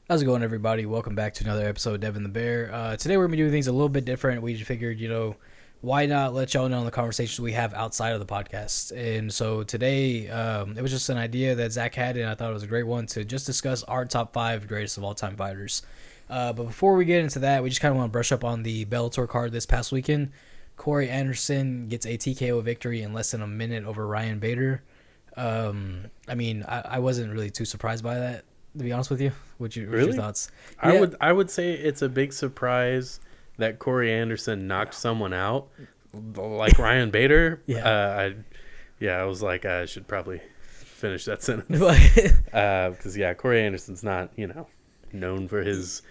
How's it going, everybody? Welcome back to another episode of Devin the Bear. Today we're going to be doing things a little bit different. We just figured, why not let y'all know the conversations we have outside of the podcast. And so today, it was just an idea that Zach had, and I thought it was a great one to just discuss our top 5 greatest of all-time fighters. But before we get into that, we just kind of want to brush up on the Bellator card this past weekend. Corey Anderson gets a TKO victory in less than a minute over Ryan Bader. I wasn't really too surprised by that, to be honest with you. What's your thoughts? I would say it's a big surprise that Corey Anderson knocked someone out like Ryan Bader. I was like, I should probably finish that sentence. Because Corey Anderson's not, known for his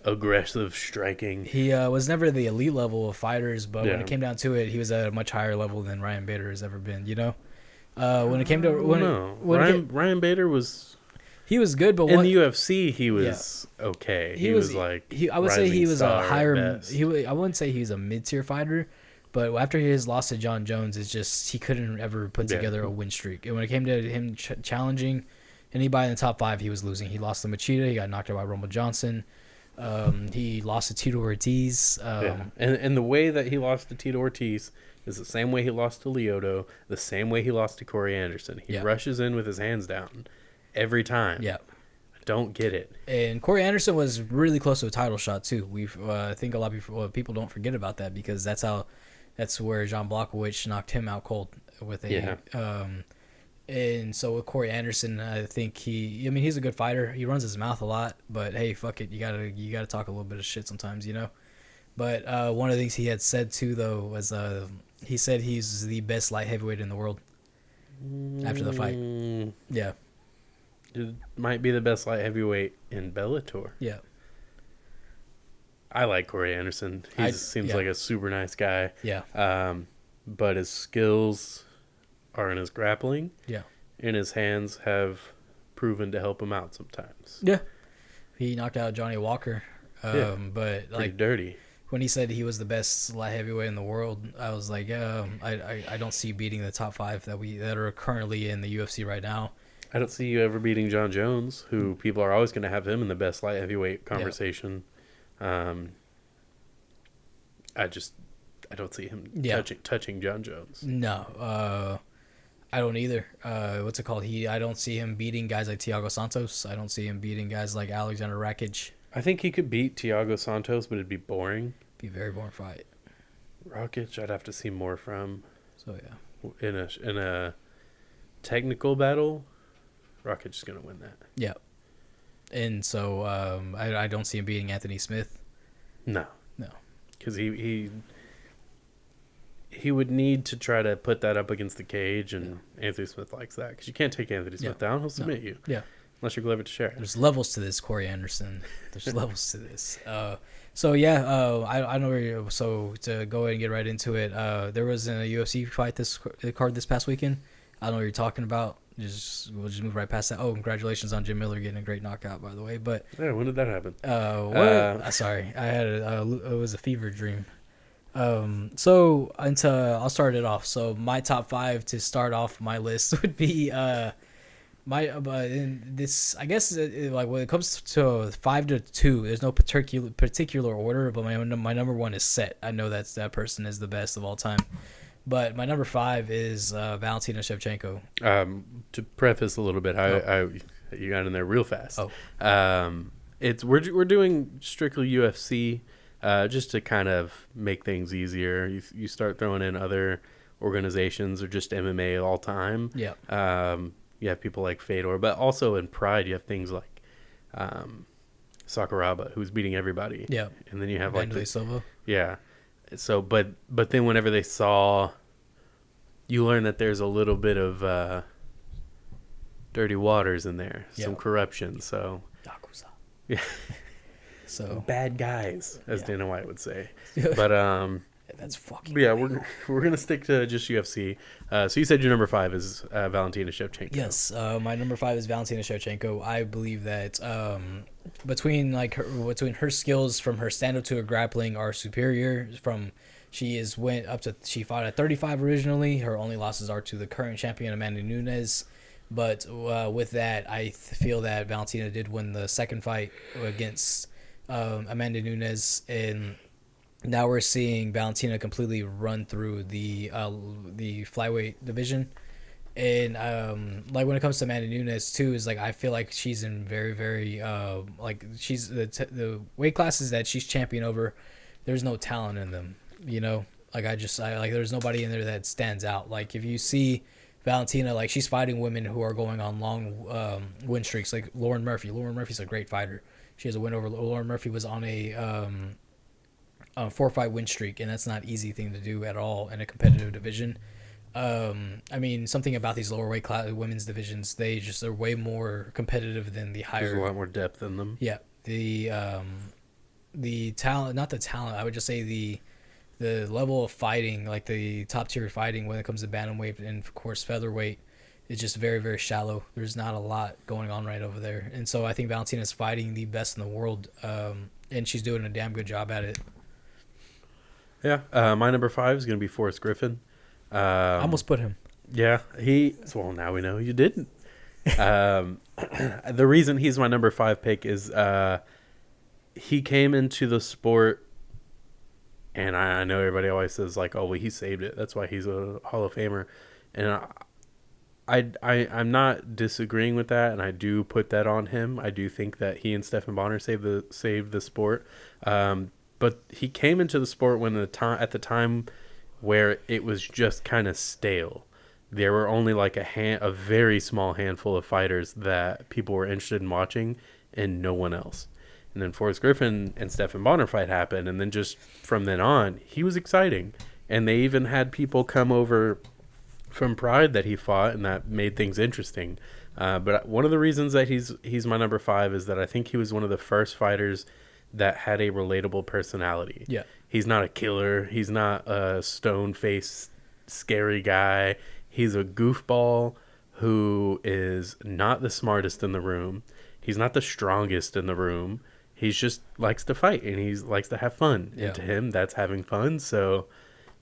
aggressive striking. He was never the elite level of fighters, but when it came down to it, he was at a much higher level than Ryan Bader has ever been, when it came to Ryan Bader was... He was good, but in the UFC, he was okay. He was like I would say he was a higher. I wouldn't say he was a mid-tier fighter, but after his loss to Jon Jones, it's just he couldn't ever put together a win streak. And when it came to him challenging anybody in the top 5, he was losing. He lost to Machida. He got knocked out by Ronda Johnson. He lost to Tito Ortiz. And the way that he lost to Tito Ortiz is the same way he lost to Lyoto, the same way he lost to Corey Anderson. He rushes in with his hands down every time. I don't get it. And Corey Anderson was really close to a title shot too. I think a lot of people don't forget about that, because that's where Jon Blachowicz knocked him out cold with a and so with Corey Anderson, I think he's a good fighter. He runs his mouth a lot, but hey, fuck it, you gotta talk a little bit of shit sometimes, But one of the things he had said too, though, was he said he's the best light heavyweight in the world after the fight. Yeah. It might be the best light heavyweight in Bellator. Yeah. I like Corey Anderson. He seems like a super nice guy. Yeah. But his skills are in his grappling. Yeah. And his hands have proven to help him out sometimes. Yeah. He knocked out Johnny Walker. But pretty dirty. When he said he was the best light heavyweight in the world, I was like, I don't see beating the top 5 that are currently in the UFC right now. I don't see you ever beating Jon Jones, who people are always going to have him in the best light heavyweight conversation. I don't see him touching Jon Jones. No, I don't either. What's it called? I don't see him beating guys like Thiago Santos. I don't see him beating guys like Alexander Rakic. I think he could beat Thiago Santos, but it'd be boring. Be a very boring fight. Rakic, I'd have to see more from. So yeah, in a technical battle, Rakic is going to win that. Yeah. And so I don't see him beating Anthony Smith. No. Because he would need to try to put that up against the cage, and Anthony Smith likes that. Because you can't take Anthony Smith down. He'll submit you. Yeah. Unless you're Glover Teixeira. There's levels to this, Corey Anderson. There's levels to this. I know where you. So to go ahead and get right into it, there was a UFC fight card this past weekend. I don't know what you're talking about. We'll just move right past that. Oh, congratulations on Jim Miller getting a great knockout, by the way. But yeah, when did that happen? Sorry, I had it was a fever dream. I'll start it off. So my top 5 to start off my list would be in this, I guess, like when it comes to 5 to 2, there's no particular order, but my number 1 is set. I know that person is the best of all time. But my number 5 is Valentina Chevchenko. To preface a little bit, you got in there real fast. We're doing strictly UFC, just to kind of make things easier. You start throwing in other organizations or just MMA all time. Yeah. You have people like Fedor, but also in Pride you have things like Sakuraba, who's beating everybody. Yeah. And then you have like Silva. Yeah. So, but then whenever they saw, you learn that there's a little bit of dirty waters in there, some corruption. So, Yakuza. Yeah. So bad guys, as Dana White would say. But that's fucking. Yeah, we're gonna stick to just UFC. So you said your number 5 is Valentina Shevchenko. Yes, my number 5 is Valentina Shevchenko. I believe that between her skills from her stand up to her grappling are superior. She fought at 35 originally. Her only losses are to the current champion Amanda Nunez. But with that, I feel that Valentina did win the second fight against Amanda Nunez, and now we're seeing Valentina completely run through the flyweight division. And like when it comes to Amanda Nunez too, is like I feel like she's in very, very like she's the weight classes that she's champion over. There's no talent in them, you know. Like I like there's nobody in there that stands out. Like if you see Valentina, like she's fighting women who are going on long win streaks, like Lauren Murphy. Lauren Murphy's a great fighter. She has a win over Lauren Murphy was on a 4-fight win streak, and that's not an easy thing to do at all in a competitive division. I mean, something about these lower weight class women's divisions, they're way more competitive than the higher. There's a lot more depth in them. Yeah, the talent, not the talent. I would just say the level of fighting, like the top tier fighting when it comes to bantamweight and of course featherweight, is just very, very shallow. There's not a lot going on right over there, and so I think Valentina's fighting the best in the world, and she's doing a damn good job at it. Yeah, my number 5 is going to be Forrest Griffin. I almost put him. Yeah, well, now we know you didn't. The reason he's my number 5 pick is he came into the sport, and I know everybody always says like, oh, well, he saved it. That's why he's a Hall of Famer. And I'm not disagreeing with that, and I do put that on him. I do think that he and Stephan Bonner saved the sport. But he came into the sport when at the time where it was just kind of stale. There were only like a very small handful of fighters that people were interested in watching, and no one else. And then Forrest Griffin and Stephan Bonner fight happened, and then just from then on, he was exciting. And they even had people come over from Pride that he fought, and that made things interesting. But one of the reasons that he's my number 5 is that I think he was one of the first fighters that had a relatable personality. Yeah. He's not a killer. He's not a stone-faced, scary guy. He's a goofball who is not the smartest in the room. He's not the strongest in the room. He just likes to fight, and he likes to have fun. Yeah. And to him, that's having fun. So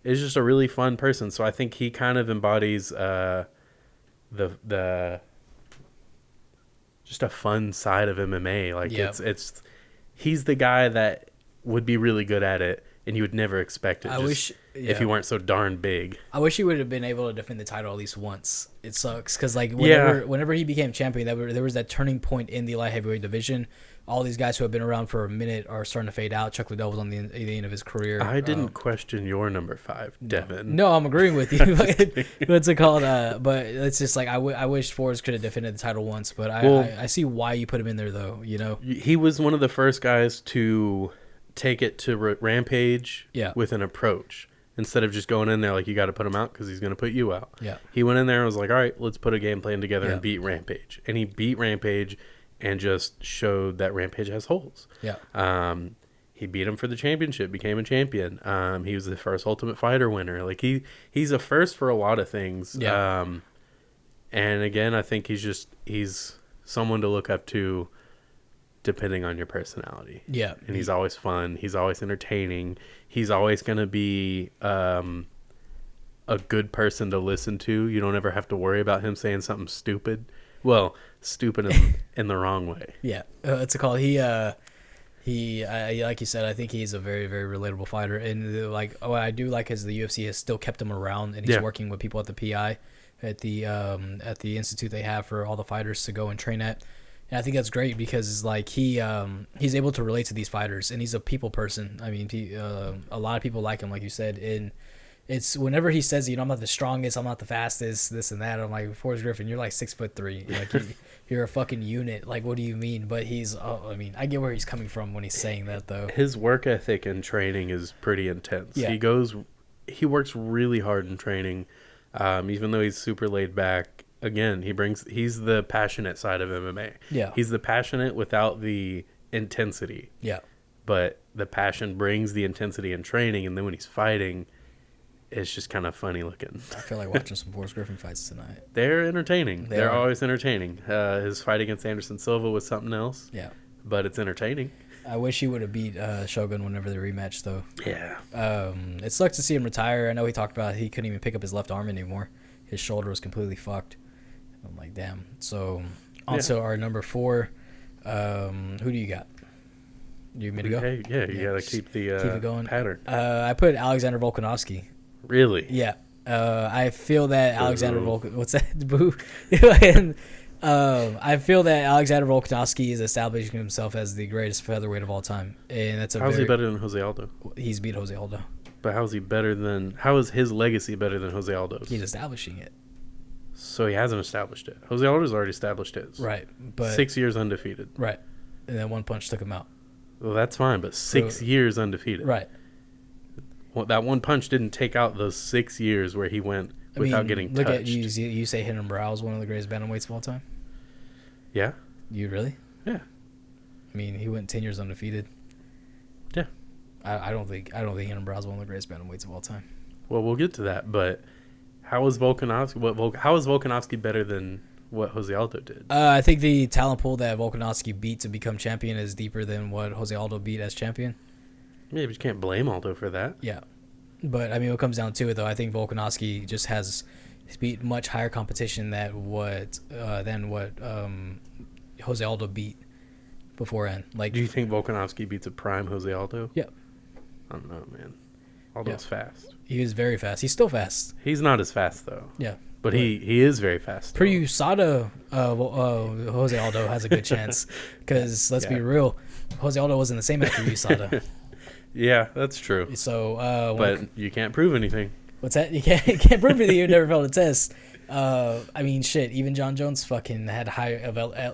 it's just a really fun person. So I think he kind of embodies the just a fun side of MMA. Like it's he's the guy that would be really good at it, and you would never expect it. If he weren't so darn big. I wish he would have been able to defend the title at least once. It sucks because like whenever he became champion, there was that turning point in the light heavyweight division. All these guys who have been around for a minute are starting to fade out. Chuck Liddell was on the end of his career. I didn't question your number 5, Devin. No, I'm agreeing with you. What's it called? But it's just like I wish Forrest could have defended the title once. But I see why you put him in there, though. You know, he was one of the first guys to take it to Rampage with an approach. Instead of just going in there like you got to put him out because he's going to put you out. Yeah. He went in there and was like, all right, let's put a game plan together and beat Rampage. And he beat Rampage and just showed that Rampage has holes. Yeah. He beat him for the championship, became a champion. He was the first Ultimate Fighter winner. Like he's a first for a lot of things. Yeah. And again, I think he's someone to look up to depending on your personality. Yeah. And he's always fun. He's always entertaining. He's always going to be a good person to listen to. You don't ever have to worry about him saying something stupid. Well, stupid in the wrong way. Yeah. It's a call. He like you said, I think he's a very, very relatable fighter. And what I do like is the UFC has still kept him around, and he's working with people at the PI at the institute they have for all the fighters to go and train at. And I think that's great because it's like he's able to relate to these fighters, and he's a people person. I mean, a lot of people like him, like you said. And it's whenever he says, I'm not the strongest, I'm not the fastest, this and that. I'm like, Forrest Griffin, you're like 6'3", like you're a fucking unit. Like, what do you mean? But I get where he's coming from when he's saying that, though. His work ethic and training is pretty intense. Yeah. He works really hard in training, even though he's super laid back. Again, he's the passionate side of MMA. Yeah. He's the passionate without the intensity. Yeah. But the passion brings the intensity in training, and then when he's fighting, it's just kind of funny looking. I feel like watching some Forrest Griffin fights tonight. They're entertaining. They're always entertaining. His fight against Anderson Silva was something else. Yeah. But it's entertaining. I wish he would have beat Shogun whenever they rematched, though. Yeah. It sucks to see him retire. I know he talked about he couldn't even pick up his left arm anymore. His shoulder was completely fucked. I'm like, damn. So also our number 4. Who do you got? You want me to go? Hey, you gotta keep it going. Pattern. I put Alexander Volkanovsky. Really? Yeah. I feel that Alexander what's that? Boo. I feel that Alexander Volkanovsky is establishing himself as the greatest featherweight of all time, and that's how's he better than Jose Aldo? He's beat Jose Aldo. But how is his legacy better than Jose Aldo's? He's establishing it. So he hasn't established it. Jose Aldo's already established his. Right, but 6 years undefeated. Right, and then one punch took him out. Well, that's fine, but 6 years undefeated. Right. Well, that one punch didn't take out those 6 years where he went without getting touched. Look at you. You say Hidden Brow is one of the greatest bantamweights of all time. Yeah. You really? Yeah. I mean, he went 10 years undefeated. Yeah. I don't think Hidden Brow is one of the greatest bantamweights of all time. Well, we'll get to that, but how is Volkanovski better than what Jose Aldo did? I think the talent pool that Volkanovski beat to become champion is deeper than what Jose Aldo beat as champion. Yeah, but you can't blame Aldo for that. Yeah. But, I mean, what comes down to it, though, I think Volkanovski just has beat much higher competition than what Jose Aldo beat beforehand. Like, do you think Volkanovski beats a prime Jose Aldo? Yeah. I don't know, man. Aldo's fast. He was very fast. He's still fast. He's not as fast, though. Yeah. But he is very fast. Per USADA, Jose Aldo has a good chance. Because, let's be real, Jose Aldo wasn't the same after USADA. Yeah, that's true. So, but you can't prove anything. What's that? You can't prove that you never failed a test. I mean, shit. Even Jon Jones fucking had high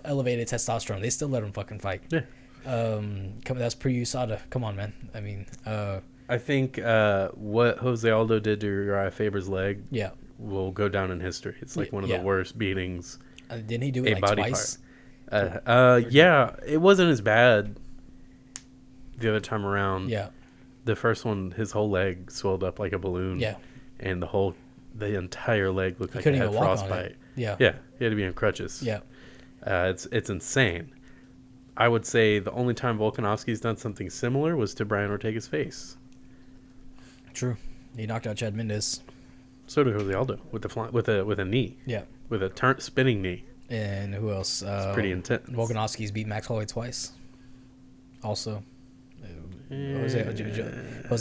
elevated testosterone. They still let him fucking fight. Yeah. That's pre USADA. Come on, man. I mean, I think what Jose Aldo did to Uriah Faber's leg, will go down in history. It's like one of the worst beatings. Didn't he do it like twice? Yeah, it wasn't as bad the other time around. Yeah. The first one, his whole leg swelled up like a balloon. Yeah. And the entire leg looked like it had frostbite. Yeah. Yeah. He had to be on crutches. Yeah. It's insane. I would say the only time Volkanovski's done something similar was to Brian Ortega's face. True. He knocked out Chad Mendes. So did Jose Aldo with a knee. Yeah. With a spinning knee. And who else? It's pretty intense. Volkanovski's beat Max Holloway twice. Also. Jose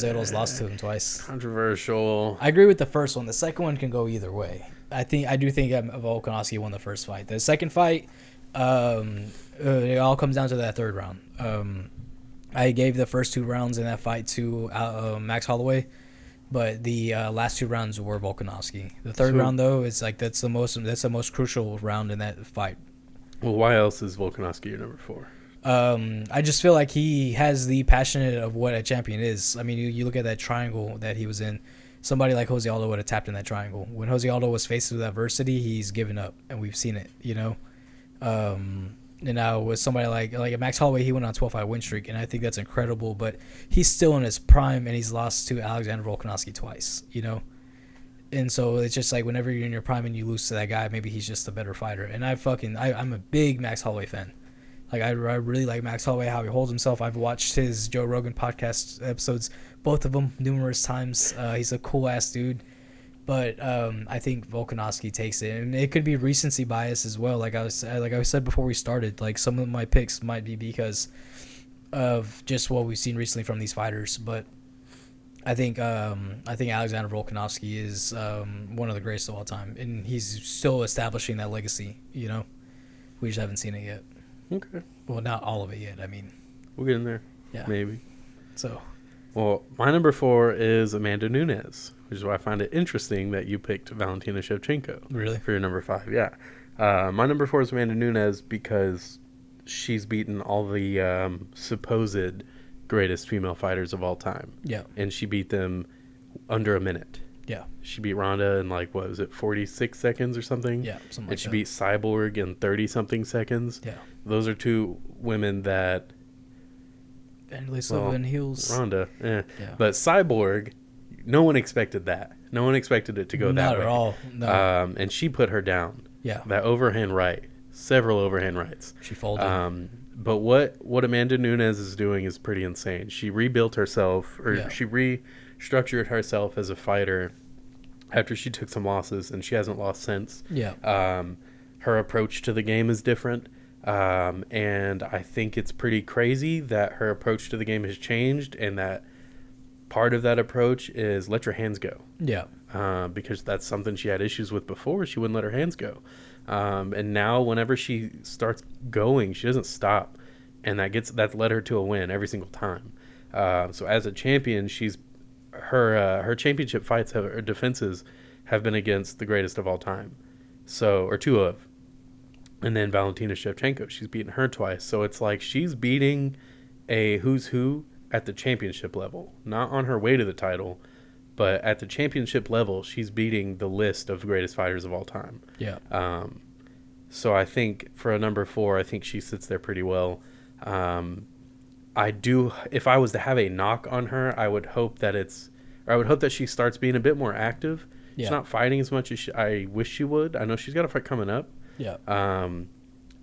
Aldo's lost to him twice. Controversial. I agree with the first one. The second one can go either way. I do think Volkanovski won the first fight. The second fight, it all comes down to that third round. I gave the first 2 rounds in that fight to Max Holloway, but the last 2 rounds were Volkanovski. The third round, though, it's like that's the most crucial round in that fight. Well, why else is Volkanovski your number 4? I just feel like he has the passion of what a champion is. I mean, you look at that triangle that he was in. Somebody like Jose Aldo would have tapped in that triangle. When Jose Aldo was faced with adversity, he's given up, and we've seen it, you know. And now with somebody like Max Holloway, he went on a 12-fight win streak, and I think that's incredible. But he's still in his prime, and he's lost to Alexander Volkanovski twice, you know. And so it's just like whenever you're in your prime and you lose to that guy, maybe he's just a better fighter. And I'm a big Max Holloway fan. Like I really like Max Holloway, how he holds himself. I've watched his Joe Rogan podcast episodes, both of them, numerous times. He's a cool ass dude. But I think Volkanovski takes it, and it could be recency bias as well. Like I said before we started, like some of my picks might be because of just what we've seen recently from these fighters. But I think Alexander Volkanovski is one of the greatest of all time, and he's still establishing that legacy. You know, we just haven't seen it yet. Okay. Well, not all of it yet. I mean, we'll get in there. Yeah. Maybe. So. Well, my number 4 is Amanda Nunez, which is why I find it interesting that you picked Valentina Shevchenko. Really? For your number 5, yeah. My number 4 is Amanda Nunez because she's beaten all the supposed greatest female fighters of all time. Yeah. And she beat them under a minute. Yeah. She beat Ronda in 46 seconds or something? Yeah, something like that. And she beat Cyborg in 30-something seconds. Yeah. Those are 2 women that... And Silva and Hughes. Ronda, yeah. But Cyborg, no one expected that. No one expected it to go that way. Not at all. No. And she put her down. Yeah. That overhand right. Several overhand rights. She folded. But what Amanda Nunez is doing is pretty insane. She rebuilt herself, she restructured herself as a fighter after she took some losses, and she hasn't lost since. Yeah. her approach to the game is different. And I think it's pretty crazy that her approach to the game has changed, and that part of that approach is let your hands go. Yeah. Because that's something she had issues with before. She wouldn't let her hands go. And now whenever she starts going, she doesn't stop. And that's led her to a win every single time. So as a champion, her championship fights, her defenses have been against the greatest of all time. Or two of. And then Valentina Shevchenko, she's beaten her twice. So it's like she's beating a who's who at the championship level. Not on her way to the title, but at the championship level, she's beating the list of greatest fighters of all time. Yeah. So I think for a number 4, I think she sits there pretty well. If I was to have a knock on her, I would hope that she starts being a bit more active. Yeah. She's not fighting as much as I wish she would. I know she's got a fight coming up. Yeah.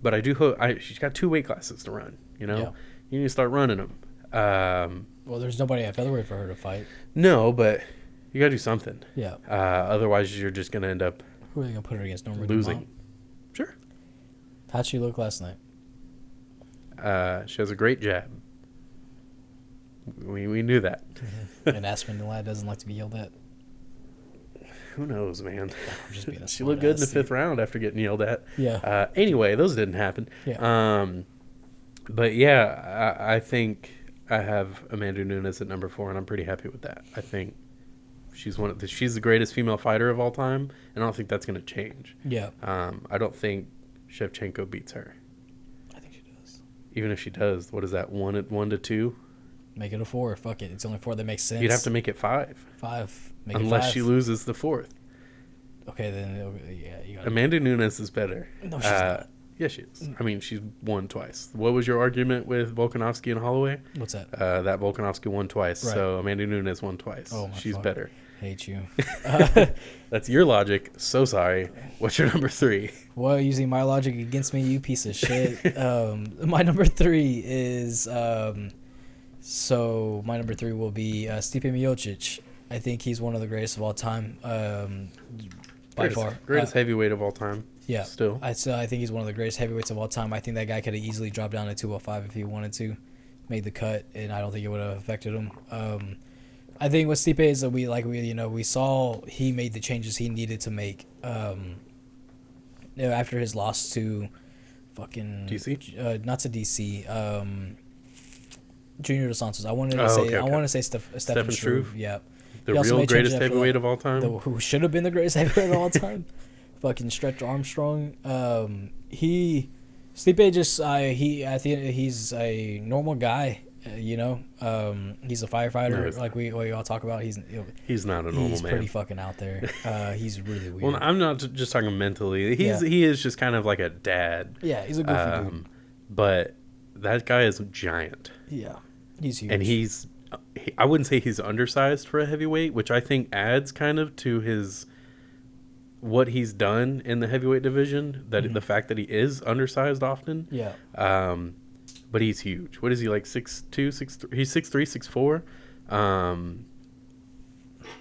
But I do hope she's got 2 weight classes to run. You know, you need to start running them. Well, there's nobody at featherweight for her to fight. No, but you got to do something. Yeah. Otherwise, you're just going to end up. Who are they going to put her against? Losing. Dumont? Sure. How'd she look last night? She has a great jab. We knew that. And Aspen lad doesn't like to be yelled at. Who knows, man? I'm just being a she looked good in the 5th round after getting yelled at. Yeah. Anyway, those didn't happen. Yeah. But yeah, I think I have Amanda Nunez at number 4, and I'm pretty happy with that. I think she's the greatest female fighter of all time, and I don't think that's going to change. Yeah. I don't think Shevchenko beats her. I think she does. Even if she does, what is that? 1 to 2? Make it a 4. Fuck it. It's only 4 that makes sense. You'd have to make it 5. 5. Unless she loses the 4th. Okay, then you got Amanda Nunez is better. No, she's not. Yeah, she is. I mean, she's won twice. What was your argument with Volkanovsky and Holloway? What's that? That Volkanovsky won twice, right. So Amanda Nunez won twice. Oh, my she's fuck. better. Hate you. That's your logic. So sorry. What's your number 3? Well, using my logic against me, you piece of shit. My number 3 is my number 3 will be Stipe Miocic. I think he's one of the greatest of all time, by far. Greatest heavyweight of all time. Yeah. Still. I think he's one of the greatest heavyweights of all time. I think that guy could have easily dropped down to 205 if he wanted to, made the cut, and I don't think it would have affected him. I think with Stipe is that we saw he made the changes he needed to make. After his loss to fucking DC, not to DC. Junior Dos Santos. I wanted to say Stephen Struve. Yeah. The real greatest heavyweight of all time. Who should have been the greatest heavyweight of all time. Fucking Stretch Armstrong. Stipe just I think he's a normal guy. He's a firefighter. Like we all talk about. He's not a normal man. He's pretty fucking out there. He's really weird. Well, I'm not just talking mentally. He is just kind of like a dad. Yeah, he's a goofy dude. But that guy is giant. Yeah, he's huge. And I wouldn't say he's undersized for a heavyweight, which I think adds kind of to what he's done in the heavyweight division. That the fact that he is undersized often. Yeah. But he's huge. What is he, like 6'2", 6'3"? He's 6'3", 6'4".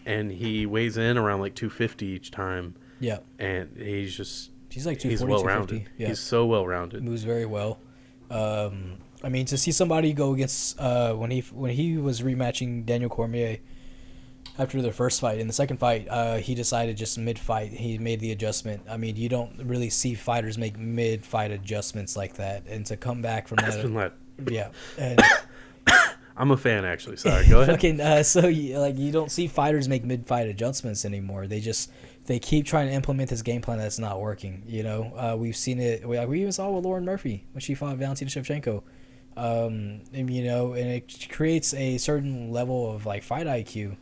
And he weighs in around like 250 each time. Yeah. And he's like 240, he's well rounded. Yeah. He's so well rounded. Moves very well. I mean, to see somebody go against when he was rematching Daniel Cormier after their first fight, in the second fight, he decided just mid-fight he made the adjustment. I mean, you don't really see fighters make mid-fight adjustments like that, and to come back from that, yeah. And, I'm a fan, actually. Sorry, go ahead. You don't see fighters make mid-fight adjustments anymore. They keep trying to implement this game plan that's not working. We've seen it. We even saw it with Lauren Murphy when she fought Valentina Shevchenko. And it creates a certain level of like fight IQ.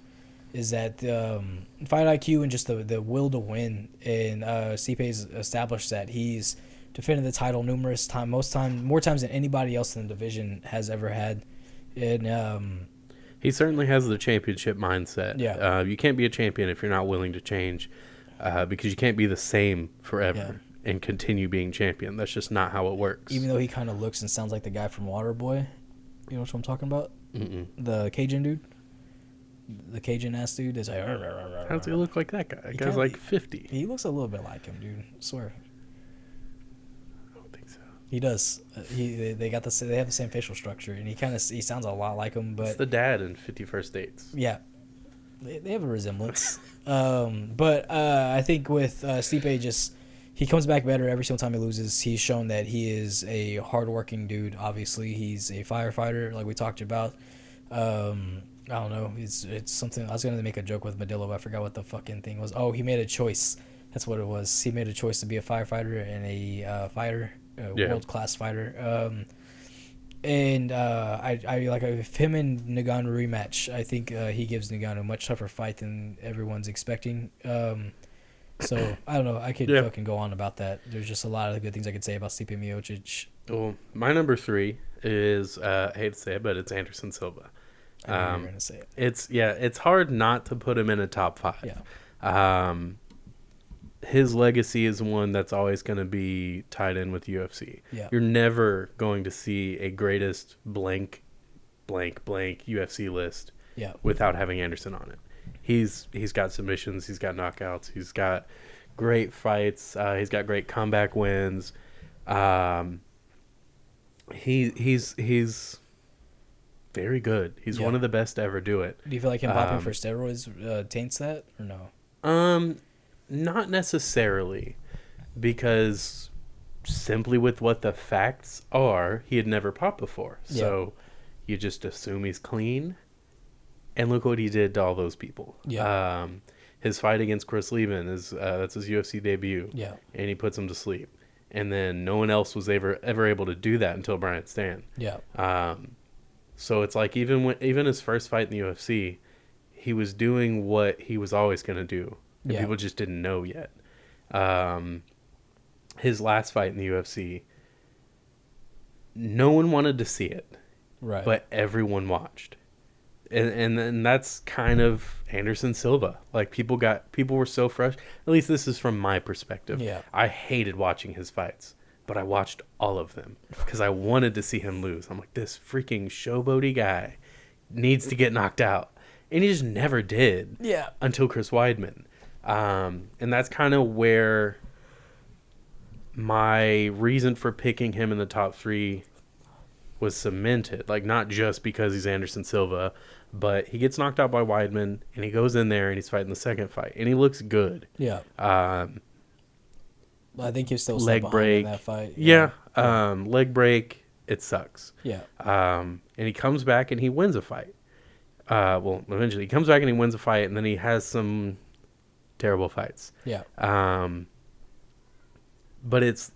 Is that fight IQ and just the will to win? And Stipe's established that he's defended the title numerous times, more times than anybody else in the division has ever had. And he certainly has the championship mindset. Yeah. You can't be a champion if you're not willing to change, because you can't be the same forever and continue being champion. That's just not how it works. Even though he kind of looks and sounds like the guy from Waterboy. You know what I'm talking about? Mm-mm. The Cajun dude. The Cajun ass dude is like. How does he look like that guy? That guy's like 50. He looks a little bit like him, dude. I swear. He does. They got they have the same facial structure, and he sounds a lot like him. But it's the dad in 51st Dates. Yeah, they have a resemblance. But I think with Stipe, he comes back better every single time he loses. He's shown that he is a hardworking dude. Obviously, he's a firefighter, like we talked about. I don't know. It's something. I was gonna make a joke with Modelo, but I forgot what the fucking thing was. Oh, he made a choice. That's what it was. He made a choice to be a firefighter and a fighter, world class fighter. And I like if him and Ngannou rematch, I think he gives Ngannou a much tougher fight than everyone's expecting. So I don't know. I could fucking go on about that. There's just a lot of good things I could say about Stipe Miocic. Well, my number 3 is I hate to say it, but it's Anderson Silva. I knew you were gonna say it. It's hard not to put him in a top 5. Yeah. His legacy is one that's always going to be tied in with UFC. Yeah. You're never going to see a greatest blank UFC list without having Anderson on it. He's got submissions, he's got knockouts, he's got great fights, he's got great comeback wins. He's very good. He's one of the best to ever do it. Do you feel like him popping for steroids taints that or no? Not necessarily, because simply with what the facts are, he had never popped before. Yeah. So you just assume he's clean. And look what he did to all those people. Yeah. His fight against Chris Lieben that's his UFC debut. Yeah. And he puts him to sleep. And then no one else was ever able to do that until Brian Stann. Yeah. So it's like even his first fight in the UFC, he was doing what he was always going to do. And people just didn't know yet. His last fight in the UFC, no one wanted to see it. Right. But everyone watched. And that's kind of Anderson Silva. Like people were so frustrated. At least this is from my perspective. Yeah. I hated watching his fights, but I watched all of them because I wanted to see him lose. I'm like, this freaking showboaty guy needs to get knocked out. And he just never did. Yeah. Until Chris Weidman. And that's kind of where my reason for picking him in the top 3 was cemented. Like, not just because he's Anderson Silva, but he gets knocked out by Weidman, and he goes in there and he's fighting the second fight, and he looks good. Yeah. I think he's still leg break in that fight. Yeah. Leg break. It sucks. Yeah. And he comes back and he wins a fight. Well, eventually he comes back and he wins a fight, and then he has some terrible fights. Yeah. But it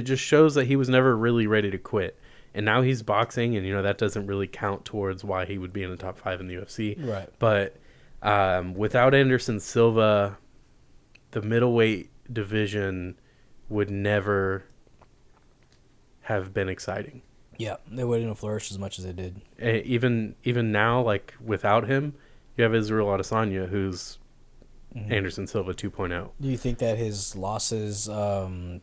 just shows that he was never really ready to quit. And now he's boxing, and that doesn't really count towards why he would be in the top 5 in the UFC. Right. But without Anderson Silva, the middleweight division would never have been exciting. Yeah, they wouldn't have flourished as much as they did. Even now, like without him, you have Israel Adesanya, who's Anderson Silva 2.0. Do you think that his losses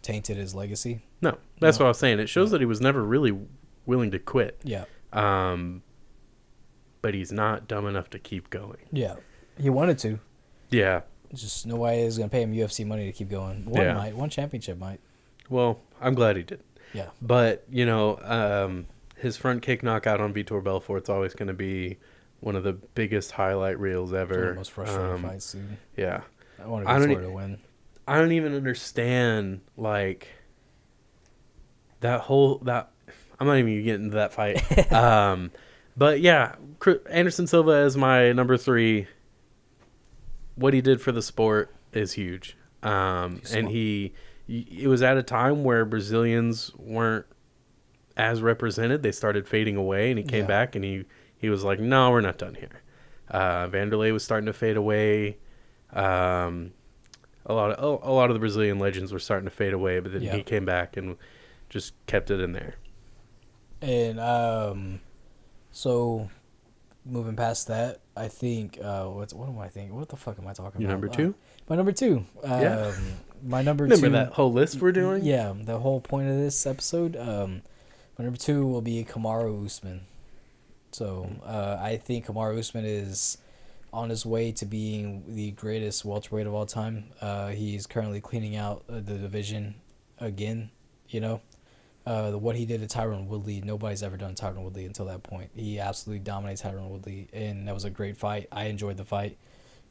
tainted his legacy? No, that's what I was saying. It shows that he was never really willing to quit. Yeah. But he's not dumb enough to keep going. Yeah, he wanted to. Yeah. Just no way is going to pay him UFC money to keep going. One championship might. Well, I'm glad he did. Yeah. But, his front kick knockout on Vitor Belfort's always going to be one of the biggest highlight reels ever. One of the most frustrating fights, dude. Yeah. I want Vitor to win. I don't even understand, like, I'm not even going to get into that fight. But, yeah, Anderson Silva is my number 3. What he did for the sport is huge. And it was at a time where Brazilians weren't as represented. They started fading away, and he came back, and he was like, no, we're not done here. Vanderlei was starting to fade away. A lot of the Brazilian legends were starting to fade away, but then he came back and just kept it in there. And so moving past that, I think what am I thinking? What the fuck am I talking Your about? number 2? My number 2. My number 2. Remember that whole list we're doing? Yeah, the whole point of this episode. My number 2 will be Kamaru Usman. So I think Kamaru Usman is on his way to being the greatest welterweight of all time. He's currently cleaning out the division again, What he did to Tyron Woodley, nobody's ever done to Tyron Woodley until that point. He absolutely dominates Tyron Woodley, and that was a great fight. I enjoyed the fight.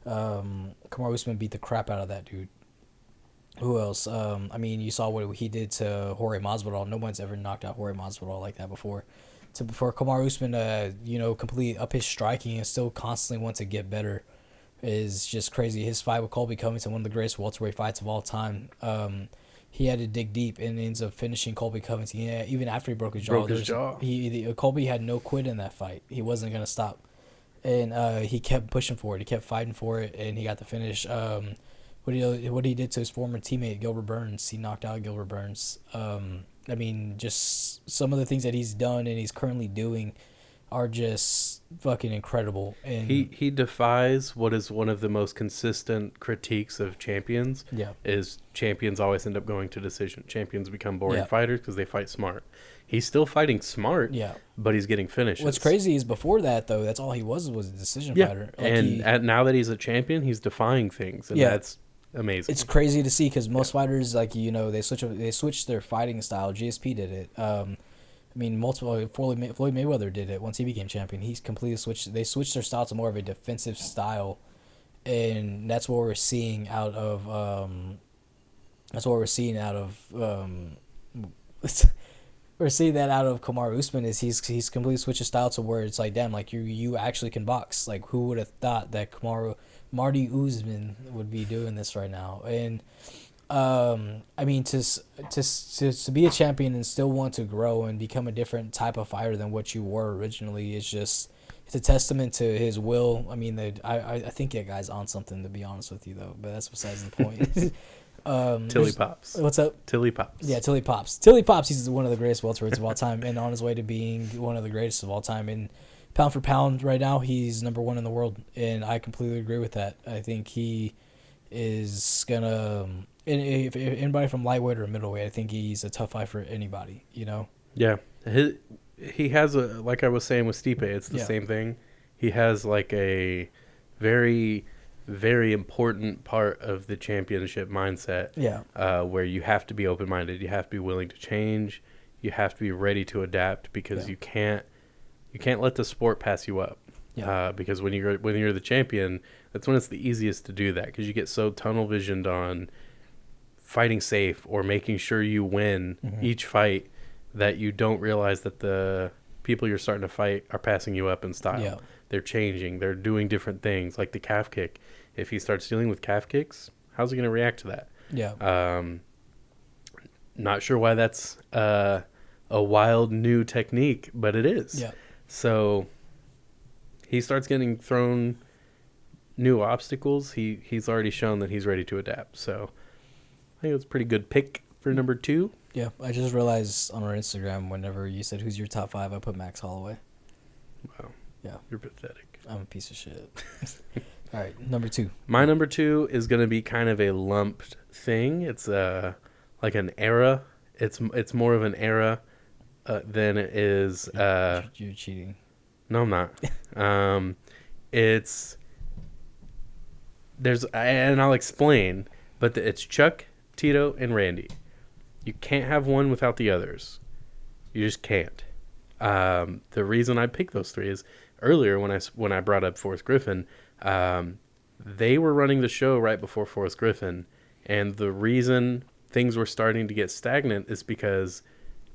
Kamaru Usman beat the crap out of that dude. Who else? I mean, you saw what he did to Jorge Masvidal. No one's ever knocked out Jorge Masvidal like that before. For Kamaru Usman to, completely up his striking and still constantly want to get better is just crazy. His fight with Colby Covington, one of the greatest welterweight fights of all time. He had to dig deep and ends up finishing Colby Covington. Yeah, even after he broke his jaw. Colby had no quit in that fight. He wasn't going to stop. And he kept pushing for it. He kept fighting for it, and he got the finish. What he did to his former teammate, Gilbert Burns. He knocked out Gilbert Burns. I mean, just some of the things that he's done and he's currently doing are just fucking incredible. And he defies what is one of the most consistent critiques of champions. Yeah, is champions always end up going to decision. Champions become boring fighters because they fight smart. He's still fighting smart. Yeah, but he's getting finishes. What's crazy is before that though, that's all he was a decision fighter. Like now that he's a champion, he's defying things, and that's amazing. It's crazy to see because most fighters, like, they switch their fighting style. GSP did it. I mean, Floyd Mayweather did it once he became champion. He's completely switched. They switched their style to more of a defensive style, and that's what we're seeing out of. We're seeing that out of Kamaru Usman is he's completely switched his style to where it's like, damn, like you actually can box. Like, who would have thought that Marty Usman would be doing this right now? And I mean, to be a champion and still want to grow and become a different type of fighter than what you were originally is just, it's a testament to his will. I mean, I think that guy's on something, to be honest with you, though, but that's besides the point. Tilly Pops. What's up? Tilly Pops. Yeah, Tilly Pops. Tilly Pops, he's one of the greatest welterweights of all time and on his way to being one of the greatest of all time. And pound for pound right now, he's number one in the world, and I completely agree with that. I think he is gonna, and if anybody from lightweight or middleweight, I think he's a tough fight for anybody, Yeah, he has like I was saying with Stipe, it's the same thing. He has like a very, very important part of the championship mindset. Yeah. Where you have to be open-minded, you have to be willing to change, you have to be ready to adapt, because you can't let the sport pass you up. Yeah. Because when you're the champion, that's when it's the easiest to do that, because you get so tunnel visioned on fighting safe or making sure you win each fight that you don't realize that the people you're starting to fight are passing you up in style. Yeah. They're changing. They're doing different things, like the calf kick. If he starts dealing with calf kicks, how's he going to react to that? Yeah. Not sure why that's a wild new technique, but it is. Yeah. So he starts getting thrown new obstacles. He's already shown that he's ready to adapt. So I think it's a pretty good pick for number 2. Yeah, I just realized on our Instagram, whenever you said who's your top 5, I put Max Holloway. Wow. Yeah. You're pathetic. I'm a piece of shit. All right, number 2. My number 2 is going to be kind of a lumped thing. It's like an era. It's more of an era than it is. You're cheating. No, I'm not. And I'll explain, but it's Chuck, Tito, and Randy. You can't have one without the others. You just can't. The reason I picked those 3 is earlier when I brought up Forrest Griffin, they were running the show right before Forrest Griffin, and the reason things were starting to get stagnant is because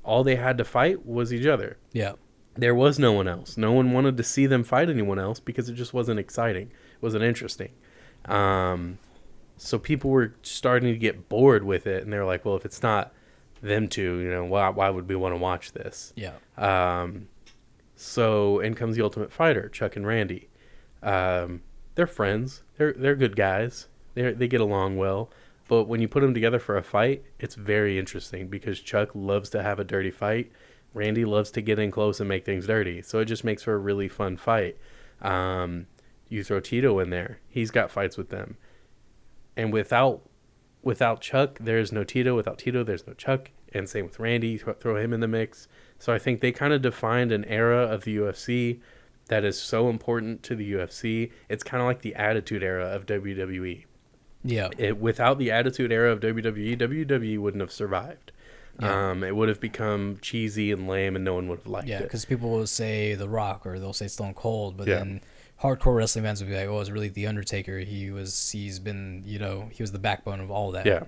all they had to fight was each other. Yeah. There was no one else. No one wanted to see them fight anyone else because it just wasn't exciting. It wasn't interesting. So people were starting to get bored with it, and they were like, well, if it's not them two, why would we want to watch this? Yeah. So in comes the Ultimate Fighter, Chuck and Randy. They're friends. They're good guys. They get along well. But when you put them together for a fight, it's very interesting because Chuck loves to have a dirty fight. Randy loves to get in close and make things dirty. So it just makes for a really fun fight. You throw Tito in there. He's got fights with them. And without Chuck, there's no Tito. Without Tito, there's no Chuck. And same with Randy. Throw him in the mix. So I think they kind of defined an era of the UFC that is so important to the UFC. It's kind of like the Attitude Era of WWE. Yeah. Without the Attitude Era of WWE, WWE wouldn't have survived. Yeah. It would have become cheesy and lame, and no one would have liked it. Yeah, because people will say The Rock or they'll say Stone Cold, but then hardcore wrestling fans would be like, "Oh, it's really The Undertaker. He was the backbone of all that." Yeah.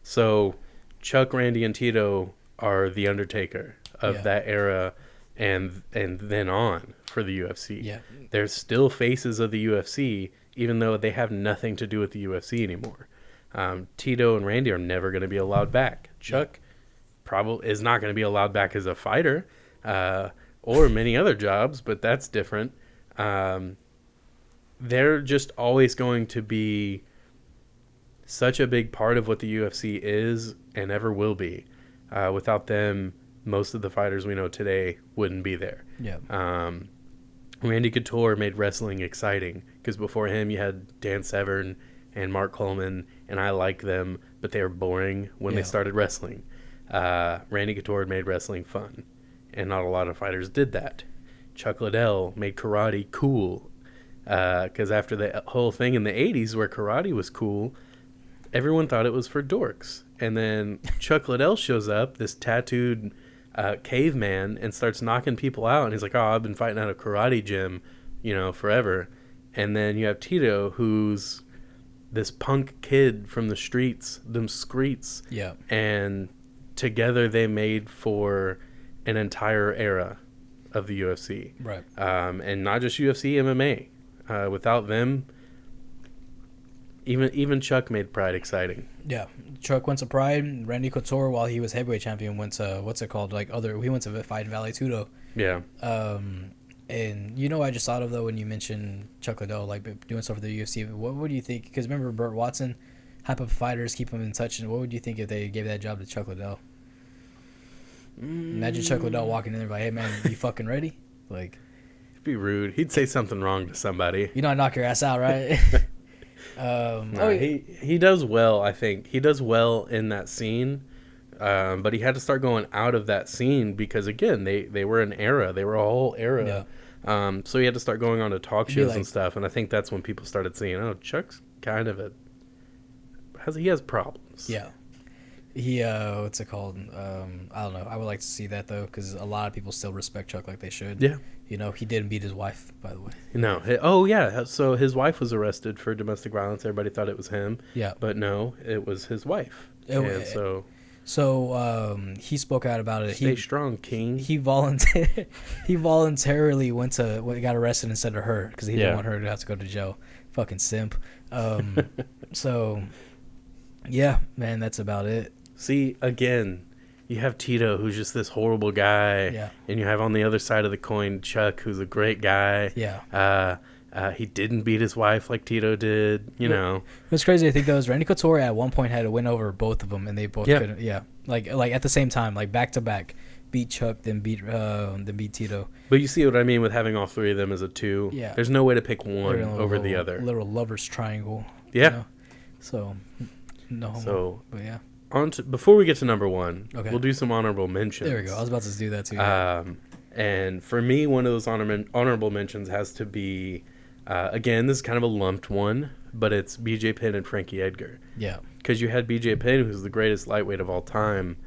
So Chuck, Randy, and Tito are The Undertaker of that era, and then on for the UFC. Yeah. They're still faces of the UFC, even though they have nothing to do with the UFC anymore. Tito and Randy are never going to be allowed back. Chuck probably is not going to be allowed back as a fighter, or many other jobs, but that's different. They're just always going to be such a big part of what the UFC is and ever will be. Without them, most of the fighters we know today wouldn't be there. Yeah. Randy Couture made wrestling exciting because before him you had Dan Severn and Mark Coleman, and I like them, but they were boring when they started wrestling. Randy Couture made wrestling fun, and not a lot of fighters did that. Chuck Liddell made karate cool, because after the whole thing in the 80s where karate was cool, everyone thought it was for dorks. And then Chuck Liddell shows up, this tattooed caveman, and starts knocking people out, and he's like, "Oh, I've been fighting at a karate gym, forever." And then you have Tito, who's this punk kid from the streets, them streets. Yeah. And together they made for an entire era of the UFC. Right. And not just UFC, MMA. Without them, even Chuck made Pride exciting. Yeah. Chuck went to Pride. Randy Couture, while he was heavyweight champion, went to, what's it called? He went to fight in Vale Tudo. Yeah. And I just thought of, though, when you mentioned Chuck Liddell, doing stuff for the UFC, what do you think? Because remember, Burt Watson, hype up fighters, keep them in touch. And what would you think if they gave that job to Chuck Liddell? Imagine Chuck Liddell walking in there like, "Hey, man, you fucking ready?" It'd be rude. He'd say something wrong to somebody. Knock your ass out, right? He does well, I think. He does well in that scene. But he had to start going out of that scene because, again, they were an era. They were a whole era. Yeah. So he had to start going on to talk shows and stuff. And I think that's when people started seeing, oh, Chuck's kind of he has problems. Yeah. He, what's it called? I don't know. I would like to see that, though, because a lot of people still respect Chuck like they should. Yeah. He didn't beat his wife, by the way. No. Oh, yeah. So his wife was arrested for domestic violence. Everybody thought it was him. Yeah. But no, it was his wife. So he spoke out about it. Stay strong, King. He voluntarily got arrested instead of her because he didn't want her to have to go to jail. Fucking simp. So, yeah, man, that's about it. See, again, you have Tito, who's just this horrible guy, and you have on the other side of the coin Chuck, who's a great guy. Yeah. He didn't beat his wife like Tito did, know. What's crazy, I think, though, is Randy Couture at one point had to win over both of them, and they both couldn't. Yeah, like at the same time, back to back, beat Chuck, then beat Tito. But you see what I mean with having all three of them as a two. Yeah, there's no way to pick one over the other. Little lovers triangle. Yeah. So, no. So, but yeah. Before we get to number one, we'll do some honorable mentions. There we go. I was about to do that too. And for me, one of those honorable mentions has to be, again, this is kind of a lumped one, but it's BJ Penn and Frankie Edgar. Yeah. Because you had BJ Penn, who's the greatest lightweight of all time,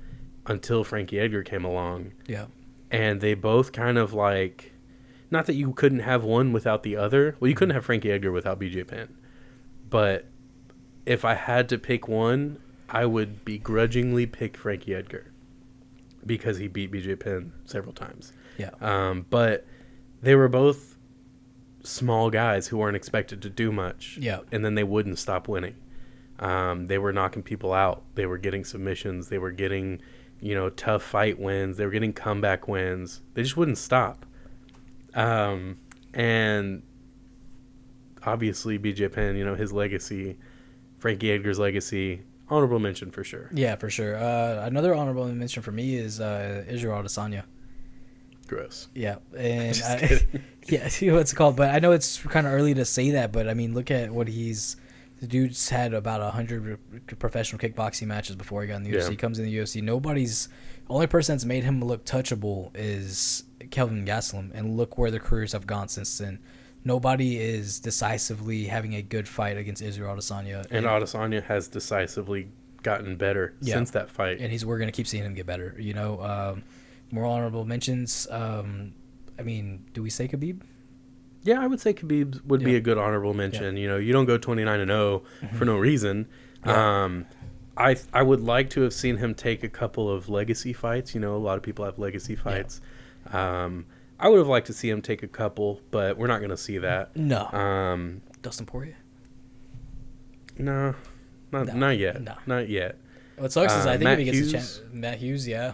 until Frankie Edgar came along. Yeah. And they both kind of not that you couldn't have one without the other. Well, you couldn't have Frankie Edgar without BJ Penn. But if I had to pick one, I would begrudgingly pick Frankie Edgar because he beat BJ Penn several times. Yeah. But they were both small guys who weren't expected to do much. Yeah. And then they wouldn't stop winning. They were knocking people out. They were getting submissions. They were getting, tough fight wins. They were getting comeback wins. They just wouldn't stop. And obviously BJ Penn, his legacy, Frankie Edgar's legacy, honorable mention for sure. Yeah, for sure. Another honorable mention for me is Israel Adesanya. Gross. Yeah, and see what's it called. But I know it's kind of early to say that. But I mean, look at what the dude's had about 100 professional kickboxing matches before he got in the UFC. He comes in the UFC. Only person that's made him look touchable is Kelvin Gastelum, and look where their careers have gone since then. Nobody is decisively having a good fight against Israel Adesanya. And Adesanya has decisively gotten better since that fight. And we're going to keep seeing him get better. You know, more honorable mentions. I mean, do we say Khabib? Yeah, I would say Khabib would be a good honorable mention. You know, you don't go 29-0 for no reason. I would like to have seen him take a couple of legacy fights. You know, a lot of people have legacy fights. I would have liked to see him take a couple, but we're not going to see that. No. Dustin Poirier? No, not yet. No. Not yet. What sucks is I think Matt if he gets Hughes. a chance, Matt Hughes, yeah.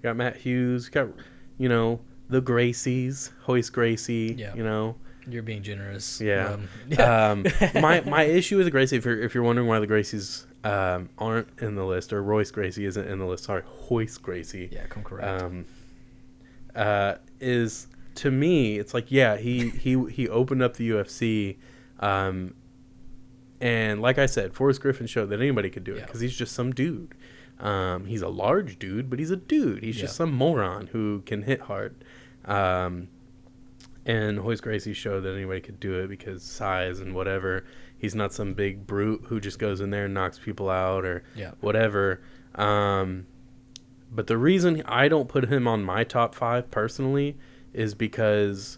Got Matt Hughes. Got, you know, the Gracies, Hoist Gracie. Yeah. You know. You're being generous. Yeah. My issue with the Gracie, if you're wondering why the Gracies aren't in the list, or Royce Gracie isn't in the list. Sorry, Hoist Gracie. Yeah, come correct. Is, to me, it's like, yeah, he opened up the UFC, and like I said, Forrest Griffin showed that anybody could do it because he's just some dude. He's a large dude, but he's a dude. He's just some moron who can hit hard. And Hoist Gracie showed that anybody could do it because size and whatever. He's not some big brute who just goes in there and knocks people out or whatever. But the reason I don't put him on my top 5 personally is because,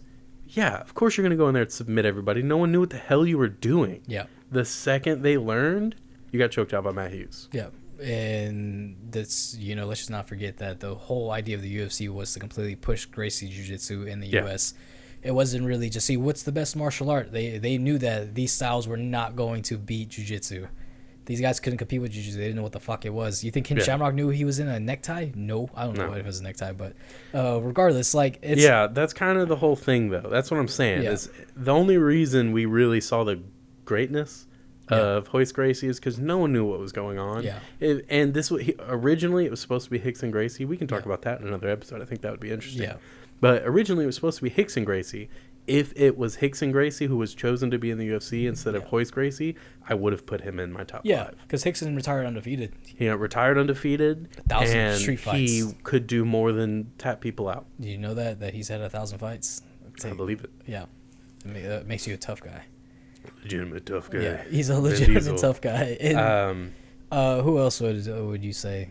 of course you're going to go in there and submit everybody. No one knew what the hell you were doing. Yeah. The second they learned, you got choked out by Matt Hughes. Yeah. And that's, you know, let's just not forget that the whole idea of the UFC was to completely push Gracie Jiu-Jitsu in the U.S. It wasn't really just see what's the best martial art. They knew that these styles were not going to beat Jiu-Jitsu. These guys couldn't compete with Jiu-Jitsu. They didn't know what the fuck it was. You think Ken Shamrock knew he was in a necktie? No, I don't know if it was a necktie, but regardless, like it's that's kind of the whole thing, though. That's what I'm saying. Is the only reason we really saw the greatness of Hoist Gracie is because no one knew what was going on. And this originally it was supposed to be Rickson Gracie. We can talk about that in another episode. I think that would be interesting. But originally it was supposed to be Rickson Gracie. If it was Rickson Gracie who was chosen to be in the UFC instead of Hoist Gracie, I would have put him in my top 5. Yeah, because Rickson retired undefeated. He retired undefeated. 1,000 street fights. He could do more than tap people out. Do you know that he's had 1,000 fights? I believe it. Yeah, that makes you a tough guy. Legitimate tough guy. Yeah, he's a legitimate tough guy. And, who else would you say?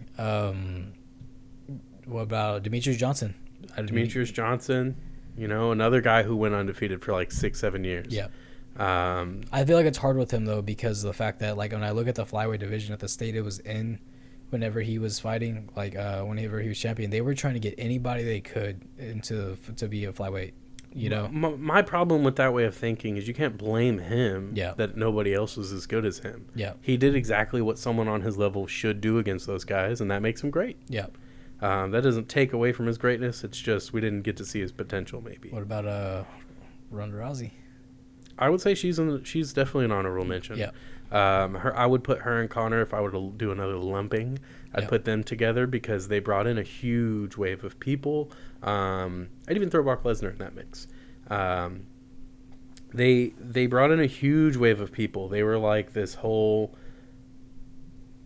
What about Demetrius Johnson? Demetrius Johnson, you know, another guy who went undefeated for like 6-7 years. Yeah. I feel like it's hard with him though because of the fact that like when I look at the flyweight division at the state it was in, whenever he was fighting, like whenever he was champion, they were trying to get anybody they could to be a flyweight. You know, my problem with that way of thinking is you can't blame him that nobody else was as good as him. Yeah, he did exactly what someone on his level should do against those guys, and that makes him great. Yeah. That doesn't take away from his greatness. It's just we didn't get to see his potential. Maybe. What about Ronda Rousey? I would say she's definitely an honorable mention. Yeah. I would put her and Connor if I were to do another lumping. I'd put them together because they brought in a huge wave of people. I'd even throw Brock Lesnar in that mix. They brought in a huge wave of people. They were like this whole.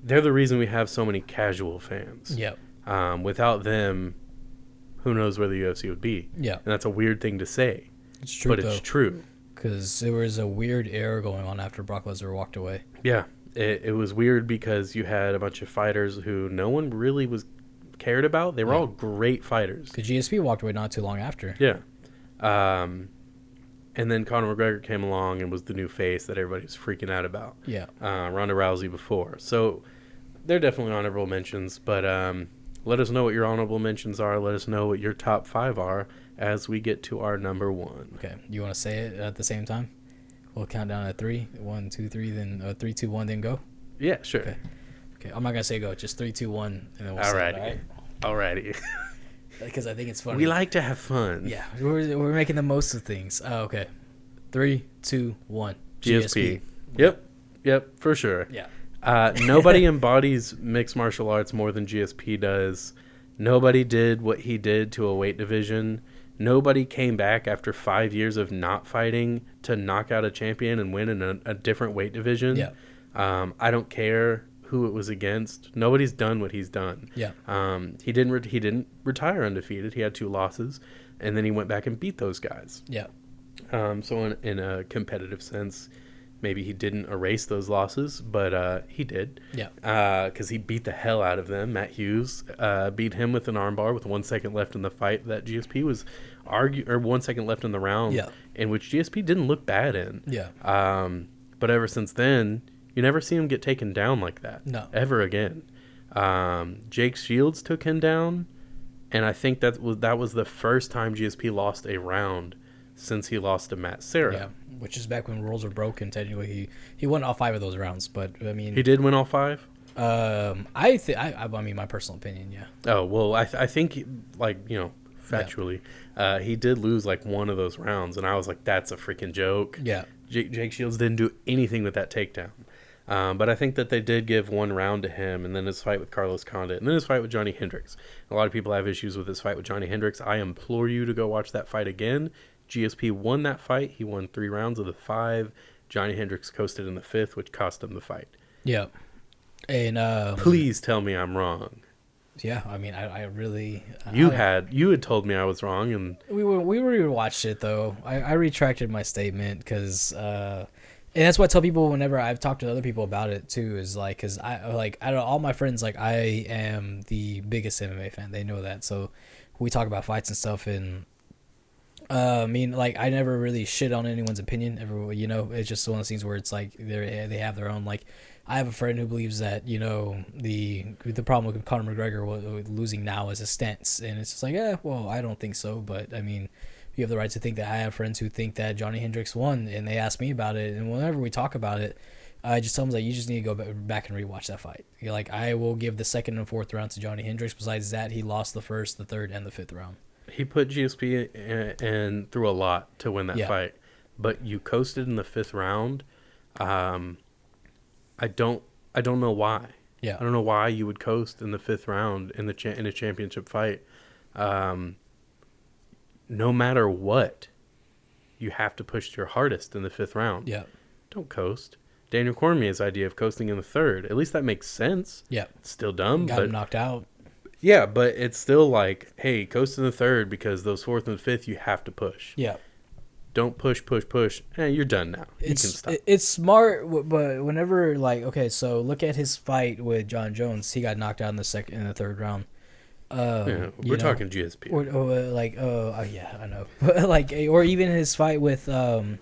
They're the reason we have so many casual fans. Yeah. Without them, who knows where the UFC would be? Yeah. And that's a weird thing to say. It's true, but it's true. Because there was a weird era going on after Brock Lesnar walked away. Yeah. It was weird because you had a bunch of fighters who no one really was cared about. They were all great fighters. Because GSP walked away not too long after. Yeah. And then Conor McGregor came along and was the new face that everybody was freaking out about. Yeah. Ronda Rousey before. So they're definitely honorable mentions, but let us know what your honorable mentions are. Let us know what your top 5 are as we get to our number 1. Okay. You want to say it at the same time? We'll count down at 3. 1, 2, 3, then 3, 2, 1, then go? Yeah, sure. Okay. I'm not going to say go. Just 3, 2, 1, and then we'll say it, all right? Alrighty. Because I think it's funny. We like to have fun. Yeah. We're making the most of things. Okay. 3, 2, 1. GSP. Yep, for sure. Yeah. Nobody embodies mixed martial arts more than GSP does. Nobody did what he did to a weight division. Nobody came back after 5 years of not fighting to knock out a champion and win in a different weight division. Yeah. I don't care who it was against. Nobody's done what he's done. Yeah. He didn't retire undefeated. He had 2 losses, and then he went back and beat those guys. Yeah. So in a competitive sense, maybe he didn't erase those losses, but he did. Yeah. Because he beat the hell out of them. Matt Hughes beat him with an armbar with 1 second left in the fight that GSP was 1 second left in the round. Yeah. In which GSP didn't look bad in. Yeah. But ever since then, you never see him get taken down like that. No. Ever again. Jake Shields took him down, and I think that was the first time GSP lost a round since he lost to Matt Serra. Yeah, which is back when rules were broken. Technically, he won all 5 of those rounds, but I mean, he did win all 5. I mean, my personal opinion, yeah. Oh well, I think factually, he did lose like one of those rounds, and I was like, that's a freaking joke. Yeah, Jake Shields didn't do anything with that takedown. But I think that they did give one round to him, and then his fight with Carlos Condit, and then his fight with Johnny Hendricks. A lot of people have issues with his fight with Johnny Hendricks. I implore you to go watch that fight again. GSP won that fight. He won 3 rounds of the 5. Johnny Hendricks coasted in the 5th, which cost him the fight. Yeah. And please tell me I'm wrong. Yeah, I mean, I really... You had told me I was wrong, and... We rewatched it, though. I retracted my statement, because... and that's what I tell people whenever I've talked to other people about it, too, is, like, because I don't know, all my friends, like, I am the biggest MMA fan. They know that, so we talk about fights and stuff, and... I mean, like, I never really shit on anyone's opinion. It's just one of those things where it's like they have their own. Like, I have a friend who believes that the problem with Conor McGregor losing now is a stance, and it's just like, well, I don't think so. But I mean, you have the right to think that. I have friends who think that Johnny Hendricks won, and they ask me about it, and whenever we talk about it, I just tell them that you just need to go back and rewatch that fight. Like, I will give the 2nd and 4th round to Johnny Hendricks. Besides that, he lost the 1st, the 3rd, and the 5th round. He put GSP in through a lot to win that fight, but you coasted in the 5th round. I don't know why. Yeah, I don't know why you would coast in the 5th round in a championship fight. No matter what, you have to push your hardest in the 5th round. Yeah, don't coast. Daniel Cormier's idea of coasting in the 3rd, at least that makes sense. Yeah, it's still dumb. Got him knocked out. Yeah, but it's still like, hey, coast in the 3rd because those 4th and 5th you have to push. Yeah. Don't push. You're done now. You can stop. It's smart, but whenever, like, okay, so look at his fight with Jon Jones. He got knocked out in the 2nd and the 3rd round. We're talking GSP. Yeah, I know. Like, or even his fight with Stipe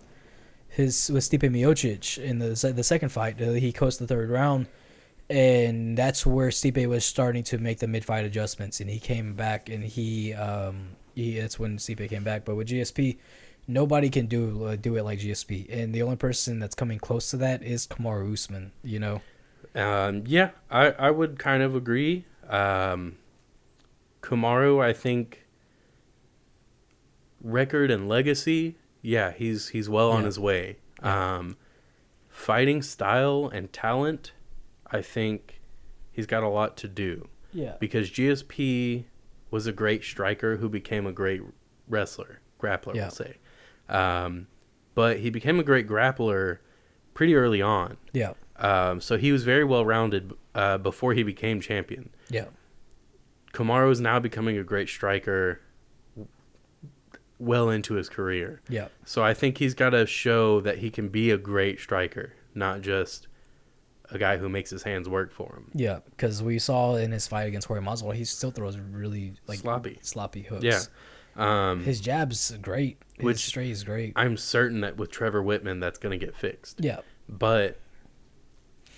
Miocic in the 2nd fight. He coasted the 3rd round. And that's where Stipe was starting to make the mid-fight adjustments, and he came back, and that's when Stipe came back. But with GSP, nobody can do it like GSP, and the only person that's coming close to that is Kamaru Usman. Yeah, I would kind of agree. Kamaru, I think, record and legacy, yeah, he's well on his way. Fighting style and talent, I think he's got a lot to do. Yeah. Because GSP was a great striker who became a great grappler, we'll say. But he became a great grappler pretty early on. Yeah. So he was very well-rounded before he became champion. Yeah. Kamaru is now becoming a great striker well into his career. Yeah. So I think he's got to show that he can be a great striker, not just a guy who makes his hands work for him. Yeah, because we saw in his fight against Jorge Masvidal, he still throws really sloppy hooks. Yeah. His jab's great. His straight is great. I'm certain that with Trevor Whitman, that's going to get fixed. Yeah. But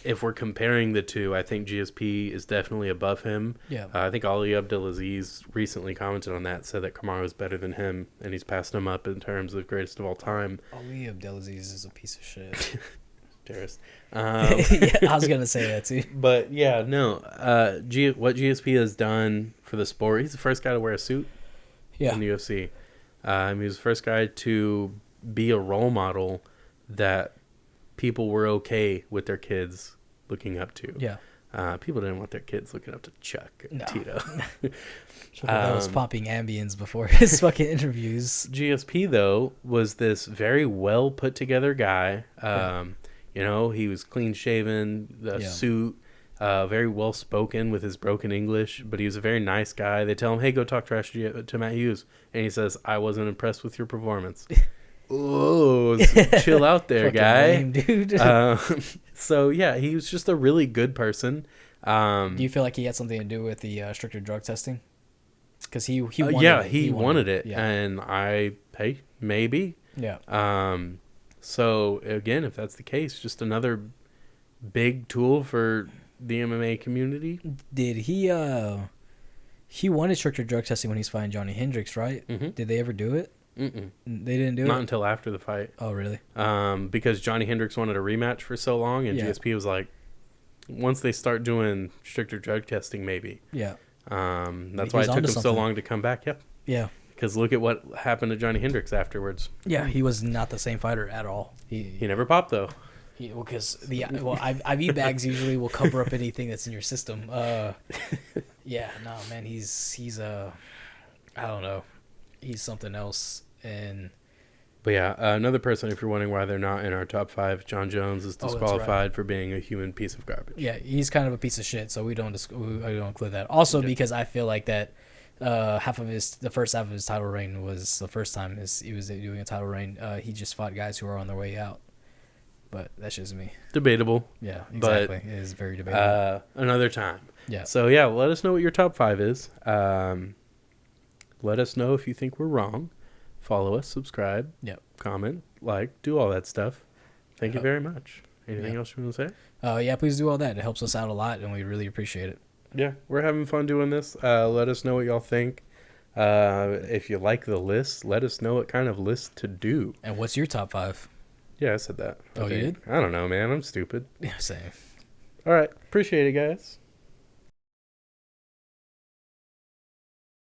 if we're comparing the two, I think GSP is definitely above him. Yeah. I think Ali Abdelaziz recently commented on that, said that Kamaru is better than him, and he's passed him up in terms of greatest of all time. Ali Abdelaziz is a piece of shit. Terrorist. Yeah, I was gonna say that too. But yeah, no. What GSP has done for the sport, he's the first guy to wear a suit. Yeah. In the UFC, he was the first guy to be a role model that people were okay with their kids looking up to. Yeah. People didn't want their kids looking up to Chuck and Tito. That was popping Ambience before his fucking interviews. GSP though was this very well put together guy. He was clean shaven, suit, very well spoken with his broken English, but he was a very nice guy. They tell him, "Hey, go talk trash to Matt Hughes," and he says, "I wasn't impressed with your performance." whoa, chill out there, guy. Lame, dude. So yeah, he was just a really good person. Do you feel like he had something to do with the stricter drug testing? Because he wanted yeah, it. he wanted it, yeah. and maybe. Yeah. So again, if that's the case, just another big tool for the MMA community. Did he wanted stricter drug testing when he's fighting Johnny Hendricks, right? Mm-hmm. Did they ever do it? Mm-mm. They didn't do it? Not until after the fight. Oh, really? Because Johnny Hendricks wanted a rematch for so long, and GSP was like, once they start doing stricter drug testing, maybe. Yeah. That's why it took him so long to come back. Yep. Yeah. Because look at what happened to Johnny Hendricks afterwards. Yeah, he was not the same fighter at all. He never popped, though. Because IV bags usually will cover up anything that's in your system. Yeah, no, man, he's I don't know, he's something else. But yeah, another person, if you're wondering why they're not in our top 5, Jon Jones is disqualified for being a human piece of garbage. Yeah, he's kind of a piece of shit, so we don't include that. Also, because I feel like that the first half of his title reign was the first time he was doing a title reign. He just fought guys who are on their way out. But that's just me. Debatable. Yeah, exactly. It is very debatable. Another time. Yeah. So, yeah, let us know what your top 5 is. Let us know if you think we're wrong. Follow us, subscribe, comment, like, do all that stuff. Thank you very much. Anything else you want to say? Yeah, please do all that. It helps us out a lot, and we really appreciate it. Yeah, we're having fun doing this. Let us know what y'all think. If you like the list, let us know what kind of list to do. And what's your top 5? Yeah, I said that. Oh, you did? I don't know, man. I'm stupid. Yeah, same. All right. Appreciate it, guys.